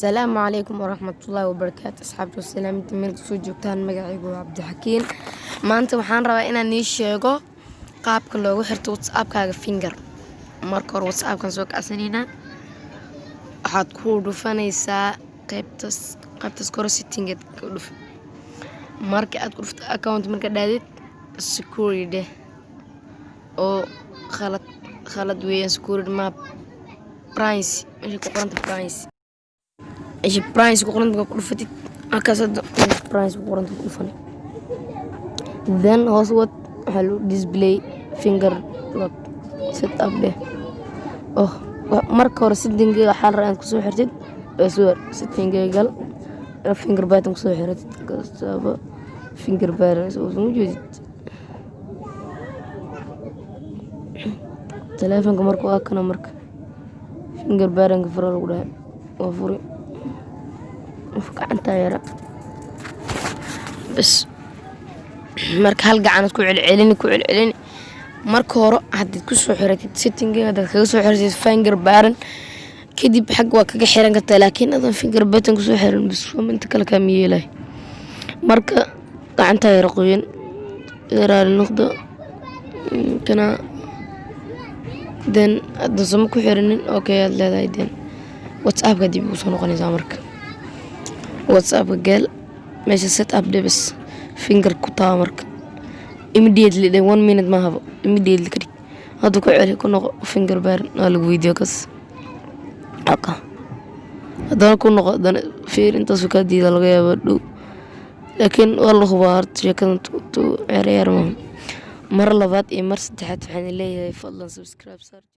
السلام عليكم ورحمة الله وبركاته أصحابتي والسلام inta meel kasoo joogtaan magacaygu waa Cabdixakiin maanta waxaan rabaa inaan ii sheego qaabka loogu xirto WhatsApp-kaaga finger marka hore WhatsApp-kan soo kacsanayna waxaad ku dhufanaysaa qaybtaas kore setting-eed ku dhuf marka aad ku dhufto account marka dhaadid security oo khalad weeyaan security map price meesha ku qoranta price price ku qoran ku dhufatid akasada price ku qoran ku dhufan then hoos wad waxa display finger lock set up de marka hore setting-ga waxaan rabaa ku soo xirtid password setting-ga gal finger button ku soo xirtid kasaba finger button soo jeedid telefoonka marka waa kana marka finger button furo lagu dhahay waa furi gacanta yara bas marka hal gacan ku celcelin marka hore hadii ku soo xiratid setting-ga hadii kaga soo xiratid finger button kadib xaq waa kaga xiran kartaa laakiin adan finger button ku soo xiran bas inta kale ka miyeelay marka gacanta yara qoyan yara noqdo kana then adan soo ku xiranin okay aad leedahay then WhatsApp-ka dib u soo noqonaysaa marka WhatsApp gal meesha set up debs finger ku taa marka immediately 1 minute ma habo immediately kadi hada ku celi ku noqo finger bar lagu video kas aka hadana ku noqo dan fiir inta soo ka diida laga yaabo dhow laakiin wallahu waa sheekadan tu ciyaar mar labaad iyo mar saddexaad waxaan leeyahay fadlan subscribe